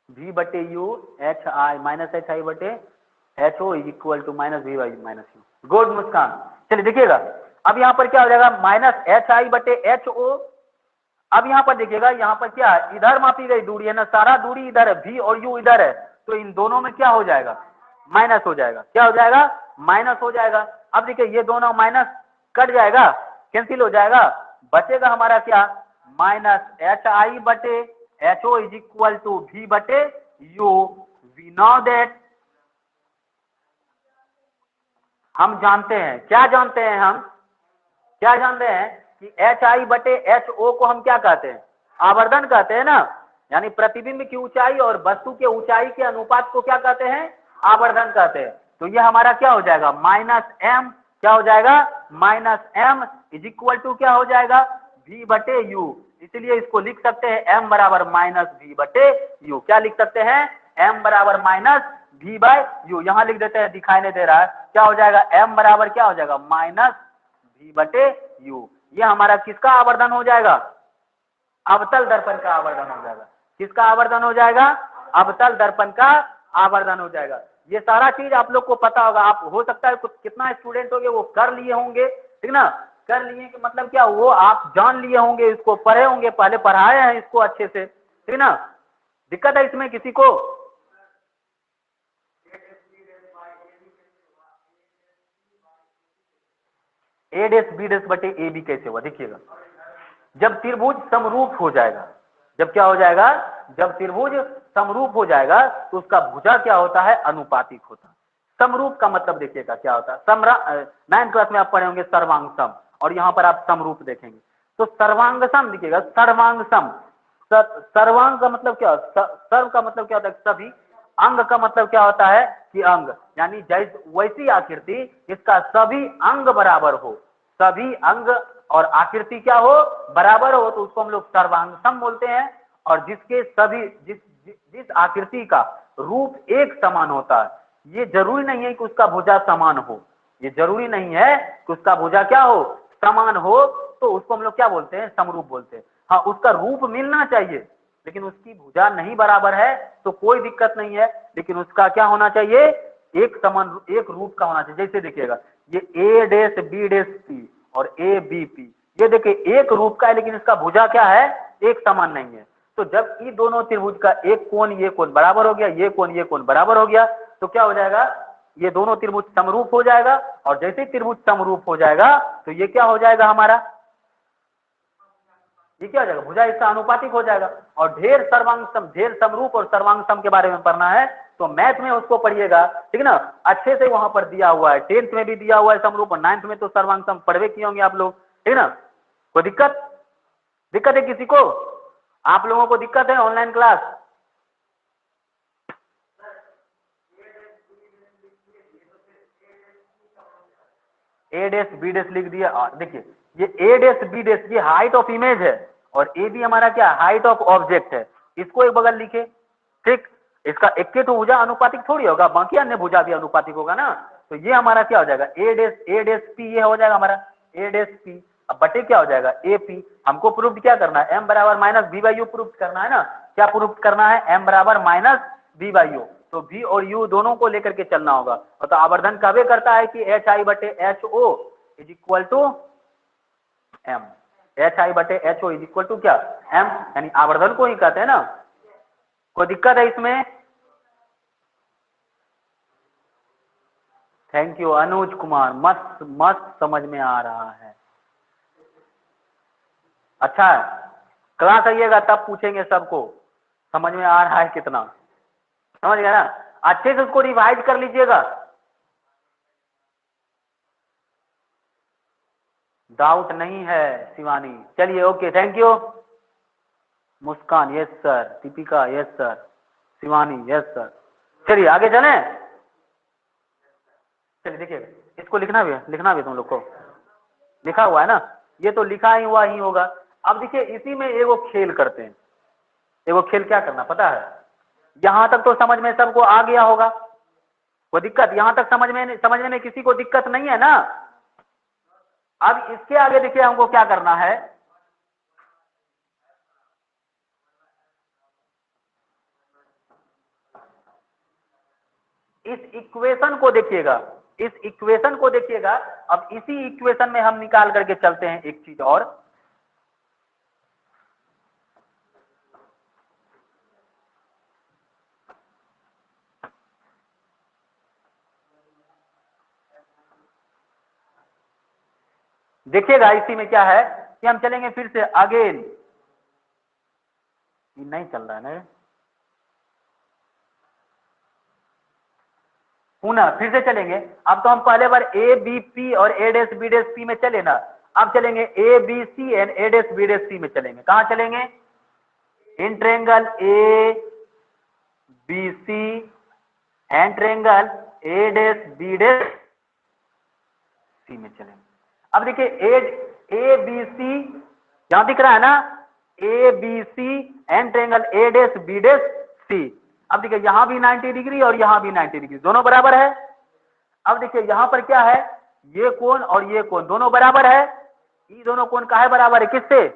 V बटे U H I minus H I बटे H O is equal to minus V Y minus U. Good Muskan. चलिए देखिएगा अब यहाँ पर क्या हो जाएगा? माइनस एच आई बटे एच ओ। अब यहाँ पर देखिएगा यहाँ पर क्या है? इधर मापी गई दूरी है ना, सारा दूरी इधर है, V और U इधर है, तो इन दोनों में क्या हो जाएगा? माइनस हो जाएगा। क्या हो जाएगा? माइनस हो जाएगा। अब देखिए ये दोनों माइनस कट जाएगा, कैंसिल हो जाएगा, बचेगा हमारा क्या? माइनस एच आई बटे H O is equal to V बटे यू। वी नो दैट, हम जानते हैं, क्या जानते हैं हम? क्या जानते हैं कि एच आई बटे एच ओ को हम क्या कहते हैं? आवर्धन कहते हैं ना, यानी प्रतिबिंब की ऊंचाई और वस्तु के ऊंचाई के अनुपात को क्या कहते हैं? आवर्धन कहते हैं। तो ये हमारा क्या हो जाएगा? Minus M. क्या हो जाएगा? Minus M is equal to क्या हो जाएगा? वी बटे यू। इसलिए इसको लिख सकते हैं एम बराबर माइनस वी बटे यू। क्या लिख सकते हैं? एम बराबर माइनस वी बाय यू। यहां लिख देते हैं, दिखाई नहीं दे रहा है। क्या हो जाएगा? एम बराबर क्या हो जाएगा? माइनस वी बटे यू। ये हमारा किसका आवर्धन हो जाएगा? अवतल दर्पण का आवर्धन हो जाएगा। किसका आवर्धन हो जाएगा? अवतल दर्पण का आवर्धन हो जाएगा। ये सारा चीज आप लोग को पता होगा। आप हो सकता है कुछ कितना स्टूडेंट होंगे वो कर लिए होंगे, ठीक ना? कर लिए कि मतलब क्या, वो आप जान लिए होंगे, इसको पढ़े होंगे, पहले पढ़ाए हैं इसको अच्छे से, ठीक ना? दिक्कत है इसमें किसी को? ए डेस बी डेस बटे ए बी कैसे हुआ? देखिएगा, जब त्रिभुज समरूप हो जाएगा, जब क्या हो जाएगा? जब त्रिभुज समरूप हो जाएगा तो उसका भुजा क्या होता है? अनुपातिक होता है। समरूप का मतलब देखिएगा क्या होता है। 9th क्लास में आप पढ़े होंगे सर्वांग सम, और यहाँ पर आप समरूप देखेंगे तो सर्वांग सम दिखेगा। सर्वांग सम, सर्वांग का मतलब क्या? सर्व का मतलब क्या होता है? सभी। अंग का मतलब क्या होता है? कि अंग, यानी जैसे वैसी आकृति इसका सभी अंग बराबर हो, सभी अंग और आकृति क्या हो? बराबर हो, तो उसको हम लोग सर्वांग सम बोलते हैं। और जिसके सभी जिस आकृति का रूप एक समान होता है, ये जरूरी नहीं है कि उसका भुजा समान हो, ये जरूरी नहीं है कि उसका भुजा क्या हो? समान हो, तो उसको हम लोग क्या बोलते हैं? समरूप बोलते हैं। हाँ, उसका रूप मिलना चाहिए, लेकिन उसकी भुजा नहीं बराबर है तो कोई दिक्कत नहीं है, लेकिन उसका क्या होना चाहिए? एक समान, एक रूप का होना चाहिए। जैसे देखिएगा ये ए डेस बी डेस सी और ए बी पी, ये देखिए एक रूप का है, लेकिन इसका भुजा क्या है? एक समान नहीं है। तो जब ये दोनों त्रिभुज का एक कोण ये कोण बराबर हो गया, ये कोण बराबर हो गया, तो क्या हो जाएगा? ये दोनों त्रिभुज समरूप हो जाएगा। और जैसे ही त्रिभुज समरूप हो जाएगा तो ये क्या हो जाएगा हमारा? ये क्या हो जाएगा? भुजा इसका अनुपातिक हो जाएगा। और ढेर सर्वांग सम, ढेर समरूप और सर्वांग सम के बारे में पढ़ना है तो मैथ में उसको पढ़िएगा, ठीक ना? अच्छे से वहां पर दिया हुआ है, 10th में भी दिया हुआ है समरूप, और 9th में तो सर्वांग सम पढ़वे किए होंगे आप लोग, ठीक ना? कोई दिक्कत? दिक्कत है किसी को? आप लोगों को दिक्कत है? Online class A dash B dash लिख दिया। देखिए ये ए डेस बी डेस ये हाइट ऑफ इमेज है, और ए बी हमारा क्या? हाइट ऑफ ऑब्जेक्ट है। इसको एक बगल लिखे, ठीक? इसका एक तो भुजा अनुपातिक थोड़ी होगा, बाकी अन्य भुजा भी अनुपातिक होगा ना। तो ये हमारा क्या हो जाएगा? ए डेस पी, ये हो जाएगा हमारा ए डेस पी। अब बटे क्या हो जाएगा? A P. हमको प्रूफ क्या करना है? एम बराबर minus B by U proof करना है ना। क्या प्रूफ करना है? एम बराबर माइनस बी बाई यू। तो v और u दोनों को लेकर के चलना होगा। तो आवर्धन कभी करता है कि एच आई बटे H O is equal to M. H I बटे H O is equal to क्या? एम, यानी आवर्धन को ही कहते हैं ना। कोई दिक्कत है इसमें? थैंक यू अनुज कुमार, मस्त मस्त समझ में आ रहा है। अच्छा है, क्लास आइएगा तब पूछेंगे सबको समझ में आ रहा है कितना, समझ गया ना। अच्छे से उसको रिवाइज कर लीजिएगा। डाउट नहीं है शिवानी, चलिए okay thank you. Muskan yes sir, Deepika yes sir, Shivani yes sir. चलिए आगे चलें। चलिए देखिए, इसको लिखना भी तुम लोग को लिखा हुआ है ना, ये तो लिखा ही हुआ ही होगा। अब देखिए इसी में एगो खेल करते हैं। एगो खेल क्या करना पता है, यहां तक तो समझ में सबको आ गया होगा, कोई दिक्कत यहां तक समझने में किसी को दिक्कत नहीं है ना। अब इसके आगे देखिए हमको क्या करना है, इस इक्वेशन को देखिएगा, इस इक्वेशन को देखिएगा। अब इसी इक्वेशन में हम निकाल करके चलते हैं एक चीज और। देखिएगा इसी में क्या है कि हम चलेंगे फिर से अगेन, ये नहीं चल रहा है ना, पुनः फिर से चलेंगे। अब तो हम पहले बार ए बी पी और ए डेस बी डेस सी में चले ना, अब चलेंगे A B C and A dash B dash C में चलेंगे। कहां चलेंगे, इन triangle A B C and triangle A dash B dash C में चलेंगे। अब देखिए ए बी सी यहां दिख रहा है ना, A B C and triangle A dash B dash C. अब देखिए यहां भी 90 डिग्री और यहां भी 90 डिग्री, दोनों बराबर है। अब देखिए यहां पर क्या है, ये कोण और ये कोण दोनों बराबर है। ये दोनों कोण काहे बराबर है, किससे,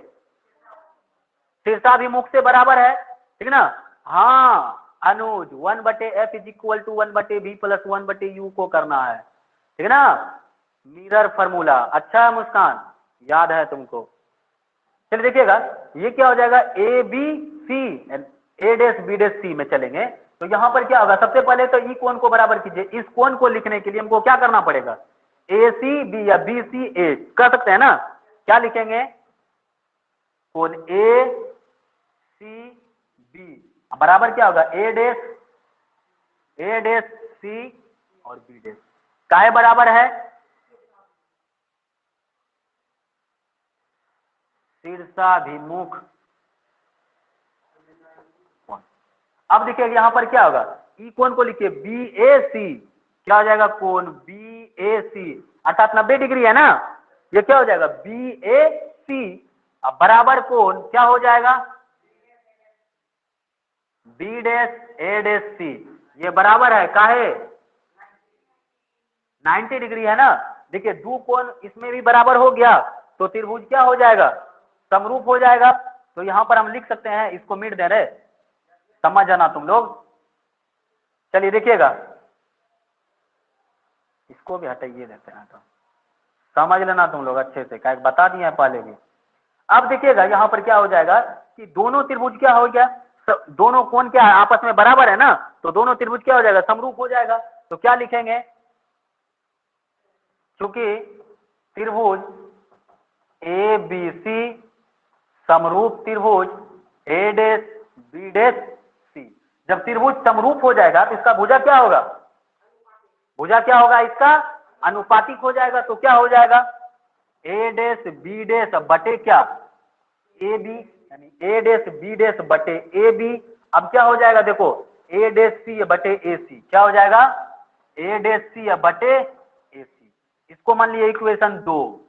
शीर्षाभिमुख से बराबर है, ठीक ना। हाँ Anuj, 1/f is equal to 1/v plus 1/u को करना है, ठीक है ना, मिरर फॉर्मूला। अच्छा है मुस्कान, याद है तुमको। चलिए देखिएगा ये क्या हो जाएगा, ए बी सी ए डेस बी डेस सी में चलेंगे। तो यहां पर क्या होगा, सबसे पहले तो ई कोण को बराबर कीजिए। इस कोण को लिखने के लिए हमको क्या करना पड़ेगा, ए सी बी या बी सी ए कर सकते हैं ना। क्या लिखेंगे, कोण ए सी बी बराबर क्या होगा, ए डेस सी और बी डेस काहे बराबर है, शीर्षाभिमुख कोण। अब देखिए यहां पर क्या होगा, ई कोण को लिखिए बी ए सी, क्या हो जाएगा, कोण बी ए सी अर्थात 90 डिग्री है ना। ये क्या हो जाएगा, बी ए सी। अब बराबर कोण क्या हो जाएगा, बी डेस ए डेस सी। ये बराबर है काहे, 90 डिग्री है ना। देखिए दो कोण इसमें भी बराबर हो गया तो त्रिभुज क्या हो जाएगा, समरूप हो जाएगा। तो यहां पर हम लिख सकते हैं, इसको मिट दे रहे, समझ जाना तुम लोग। चलिए देखिएगा, इसको भी हटाइए देते हैं तो समझ लेना तुम लोग अच्छे से, क्या बता दिए हैं पहले भी। अब देखिएगा यहां पर क्या हो जाएगा कि दोनों त्रिभुज क्या हो गया, दोनों कोण क्या है आपस में बराबर है ना, तो दोनों त्रिभुज क्या हो जाएगा, समरूप हो जाएगा। तो क्या लिखेंगे, क्योंकि त्रिभुज ए बी सी समरूप त्रिभुज ए डेस बी डेस सी। जब त्रिभुज समरूप हो जाएगा तो इसका भुजा क्या होगा, भुजा क्या होगा, इसका अनुपातिक हो जाएगा। तो क्या हो जाएगा, ए डेस बी डेस बटे क्या, ए बी, यानी ए डेस बी डेस बटे ए बी। अब क्या हो जाएगा देखो, ए डेस सी बटे ए सी, क्या हो जाएगा, ए डेस सी बटे ए सी। इसको मान लिया इक्वेशन 2।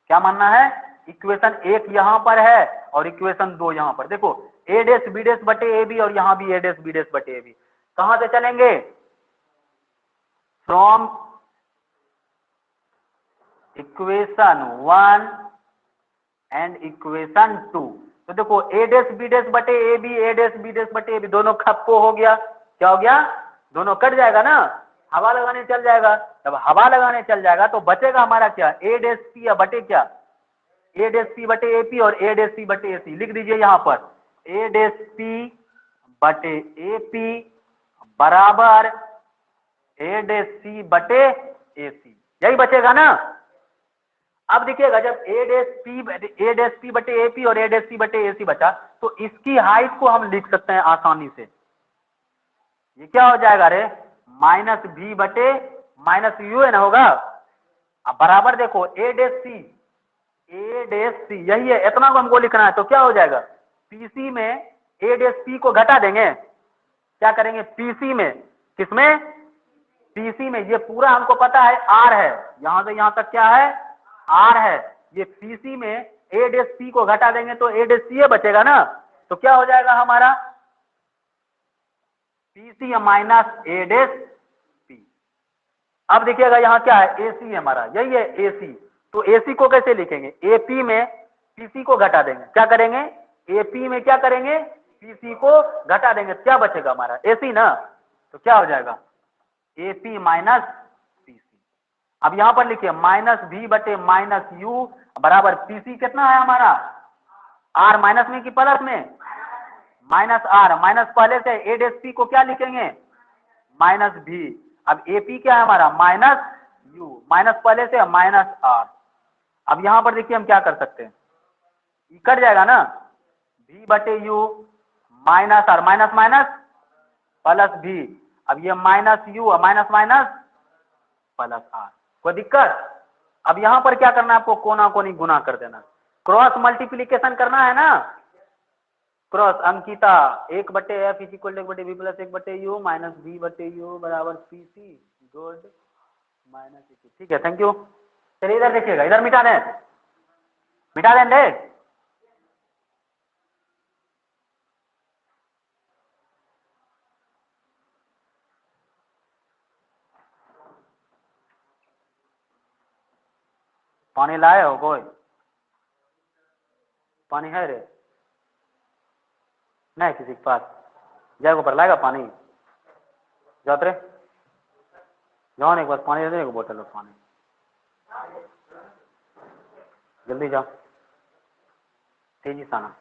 क्या मानना है, इक्वेशन 1 यहां पर है और इक्वेशन 2 यहां पर। देखो ए डेस बी डेस बटे ए बी और यहां भी ए डेस बी डेस बटे ए बी। कहां से चलेंगे, फ्रॉम इक्वेशन 1 एंड इक्वेशन 2। तो देखो ए डेस बी डेस बटे A B, A dash B डेस बटे ए बी दोनों खप्पो हो गया। क्या हो गया, दोनों कट जाएगा ना, हवा लगाने चल जाएगा। जब हवा लगाने चल जाएगा तो बचेगा हमारा क्या, ए डेस पी या बटे क्या, ए डेस पी बटे ए पी और ए डेस सी बटे ए सी। लिख दीजिए यहां पर, ए डेस पी बटे ए पी बराबर ए डेस सी बटे AC, यही बचेगा ना। अब देखिएगा जब ए डेस पी बटे AP और ए डेस पी बटे AC बचा, तो इसकी हाइट को हम लिख सकते हैं आसानी से। ये क्या हो जाएगा रे, माइनस भी बटे माइनस यू है ना होगा। अब बराबर देखो ए डेस सी यही है, इतना को हमको लिखना है। तो क्या हो जाएगा, पीसी में ए डेस पी को घटा देंगे, क्या करेंगे पीसी में, किसमें, पीसी में। ये पूरा हमको पता है आर है, यहां से यहां तक क्या है, आर है। ये पीसी में ए डेस पी को घटा देंगे तो ए डेस सी बचेगा ना। तो क्या हो जाएगा हमारा, पीसी माइनस ए डेस पी। अब देखिएगा यहाँ क्या है, एसी है हमारा, यही है एसी। तो एसी को कैसे लिखेंगे, एपी में पीसी को घटा देंगे, क्या करेंगे, एपी में क्या करेंगे, पीसी को घटा देंगे, क्या बचेगा हमारा एसी ना। तो क्या हो जाएगा, एपी माइनस पीसी। अब यहां पर लिखिए माइनस भी बटे माइनस यू बराबर पीसी कितना है हमारा, आर माइनस में कि प्लस में, माइनस आर, माइनस पहले से ए डेस पी को क्या लिखेंगे, माइनस भी। अब एपी क्या है हमारा, माइनस यू, माइनस पहले से माइनस आर। अब यहां पर देखिए हम क्या कर सकते हैं, ये कट जाएगा ना, भी बटे U minus R, minus minus plus भी। अब ये minus U minus minus plus R, कोई दिक्कत। अब यहां पर क्या करना है आपको, कोना कोनी गुना कर देना, क्रॉस मल्टीप्लीकेशन करना है ना। क्रॉस अंकिता, एक बटे एफ इज इक्वल एक बटे बी प्लस एक बटे यू माइनस बी बटे यू बराबर पी सी, गुड माइनस, ठीक है, थैंक यू। चलिए इधर देखिएगा, इधर मिटा दें, मिटा दें दे। पानी लाए हो कोई, पानी है रे, नहीं किसी के पास, जाए ऊपर लाएगा पानी, जाते रे जाओ, एक बार पानी दे देने को, बोतल में पानी, जल्दी जाओ, तेजी से आना।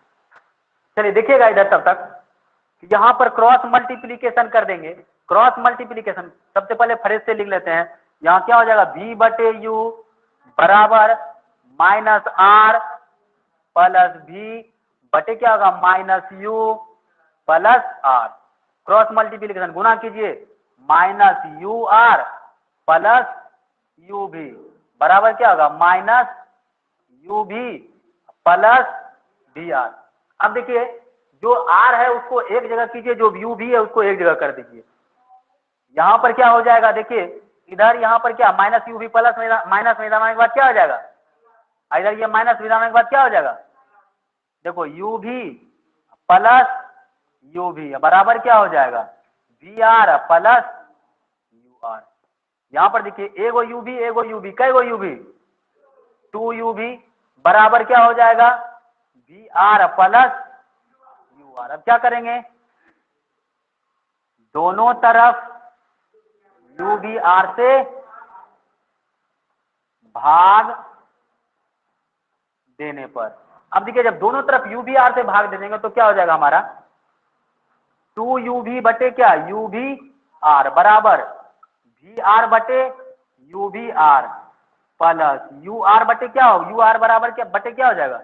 चलिए देखिएगा इधर तब तक, यहां पर क्रॉस मल्टीप्लीकेशन कर देंगे। क्रॉस मल्टीप्लीकेशन सबसे पहले फ्रेज से लिख लेते हैं। यहां क्या हो जाएगा, v बटे यू बराबर माइनस आर प्लस भी बटे क्या होगा, minus U plus R. Cross multiplication गुना कीजिए, minus U R plus U भी बराबर क्या होगा, minus U V plus V R. अब देखिए जो आर है उसको एक जगह कीजिए, जो यू भी है उसको एक जगह कर दीजिए। यहां पर क्या हो जाएगा, देखिए इधर यहां पर क्या, minus U V plus minus में जाने के बाद क्या हो जाएगा, इधर ये माइनस में जाने के बाद क्या हो जाएगा, देखो यू भी प्लस यू भी बराबर क्या हो जाएगा, V R plus U R. यहां पर देखिए एगो यू भी कई गो यू भी, टू यू भी बराबर क्या हो जाएगा, V R plus U R. अब क्या करेंगे, दोनों तरफ यू भी आर से भाग देने पर, अब देखिए जब दोनों तरफ यू भी आर से भाग दे देंगे तो क्या हो जाएगा हमारा, टू यू भी बटे क्या, यू भी आर बराबर वी आर बटे यू भी आर प्लस यू आर बटे क्या हो, यू आर बराबर क्या बटे क्या हो जाएगा,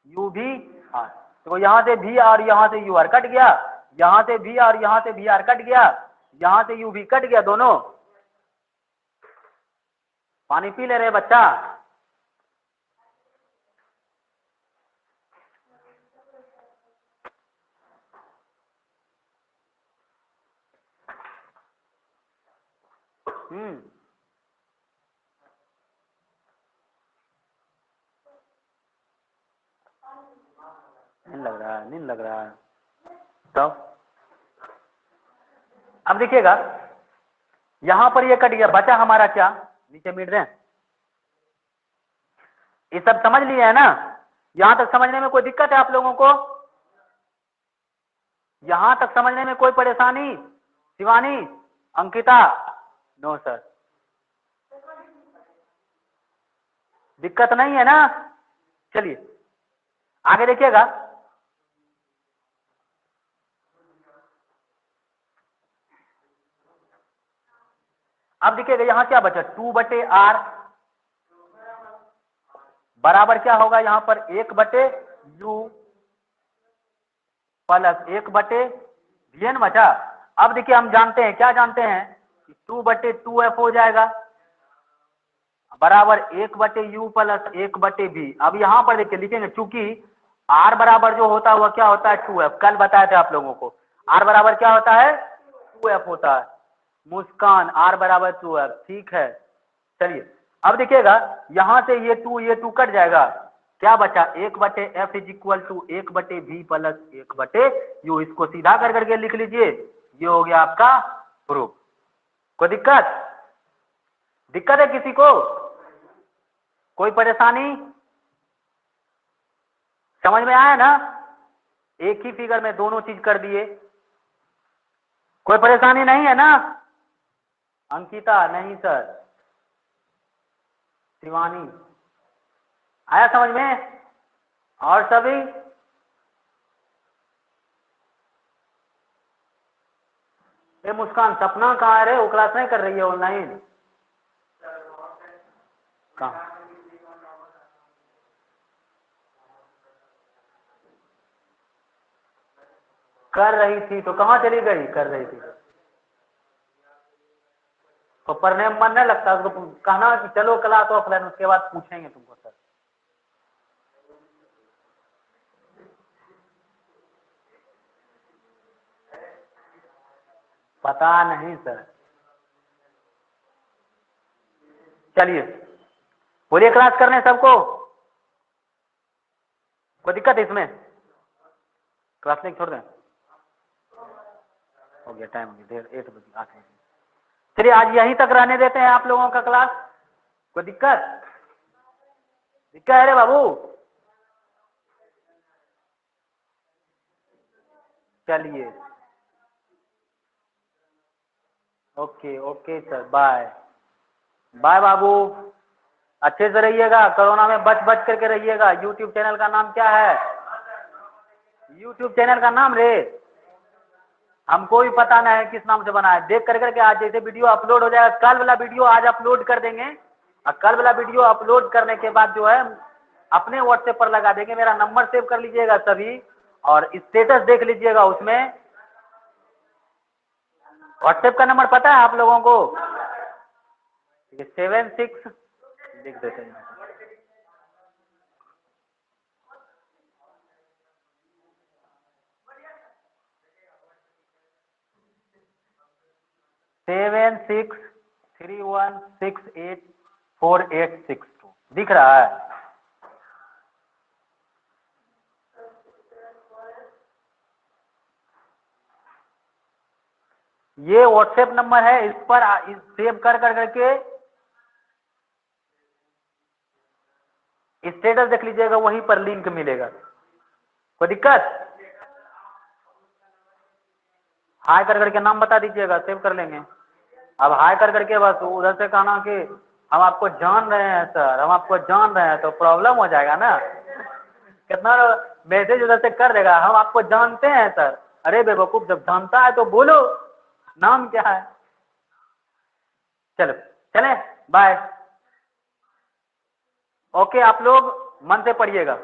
यू भी आर। तो यहां से भी और यहां से यू आर कट गया, यहां से भी और यहां से भी आर कट गया, यहां से यू भी कट गया दोनों। पानी पी ले रहे बच्चा, नींद लग रहा है, नींद लग रहा है। तो अब देखिएगा यहां पर ये कट गया, बचा हमारा क्या, नीचे मिट दें, ये सब समझ लिए है ना। यहां तक समझने में कोई दिक्कत है आप लोगों को, यहां तक समझने में कोई परेशानी, शिवानी, अंकिता, नो सर, दिक्कत नहीं है ना। चलिए आगे देखिएगा, अब देखिएगा यहाँ क्या बचा, 2/r बराबर क्या होगा यहाँ पर 1/u प्लस 1/vn बचा। अब देखिए हम जानते हैं, क्या जानते हैं कि 2/2f हो जाएगा बराबर 1/u प्लस 1/v। अब यहाँ पर देखिए लिखेंगे, चूंकि r बराबर जो होता है वह क्या होता है 2f, कल बताए थे आप लोगों को r बराबर क्या होता है 2f होता है। मुस्कान r बराबर 2f, ठीक है। चलिए अब देखिएगा यहां से ये 2 कट जाएगा, क्या बचा 1/f is equal to 1/v plus 1/u। इसको सीधा कर करके लिख लीजिए, ये हो गया आपका प्रूफ। कोई दिक्कत है किसी को, कोई परेशानी, समझ में आया ना? एक ही फिगर में दोनों चीज कर दिए, कोई परेशानी नहीं है ना? अंकिता नहीं सर, शिवानी आया समझ में? और सभी ए मुस्कान, सपना कहाँ है रे? वो क्लास नहीं कर रही है ऑनलाइन? कहाँ कर रही थी तो कहाँ चली गई? कर रही थी तो पढ़ने में मन नहीं लगता उसको, कहना कि चलो क्लास ऑफलाइन, उसके बाद पूछेंगे तुमको सर। पता नहीं सर। चलिए बोलिए, क्लास करने सबको, कोई दिक्कत है इसमें? क्लास नहीं छोड़ दें, हो गया टाइम, हो गया देर, 8 बजे 8 बजे। चलिए आज यहीं तक रहने देते हैं आप लोगों का क्लास। कोई दिक्कत है रे बाबू? चलिए okay okay sir, bye bye बाबू, अच्छे से रहिएगा, कोरोना में बच बच करके रहिएगा। यूट्यूब चैनल का नाम क्या है? यूट्यूब चैनल का नाम रे हमको भी पता नहीं है किस नाम से बना है, देख कर करके आज जैसे वीडियो अपलोड हो जाएगा, कल वाला वीडियो आज अपलोड कर देंगे, और कल वाला वीडियो अपलोड करने के बाद जो है अपने व्हाट्सएप पर लगा देंगे। मेरा नंबर सेव कर लीजिएगा सभी, और स्टेटस देख लीजिएगा उसमें। व्हाट्सएप का नंबर पता है आप लोगों को? 76 लिख देते हैं, 7631684862 दिख रहा है? ये व्हाट्सएप नंबर है, इस पर सेव कर कर करके स्टेटस देख लीजिएगा, वहीं पर लिंक मिलेगा। कोई दिक्कत? हाय कर करके नाम बता दीजिएगा, सेव कर लेंगे। अब हाय कर करके बस उधर से कहना कि हम आपको जान रहे हैं सर, हम आपको जान रहे हैं, तो प्रॉब्लम हो जाएगा ना। कितना मैसेज उधर से कर देगा, हम आपको जानते हैं सर। अरे बेवकूफ, जब जानता है तो बोलो नाम क्या है। चलो चले, बाय। ओके, आप लोग मन से पढ़िएगा।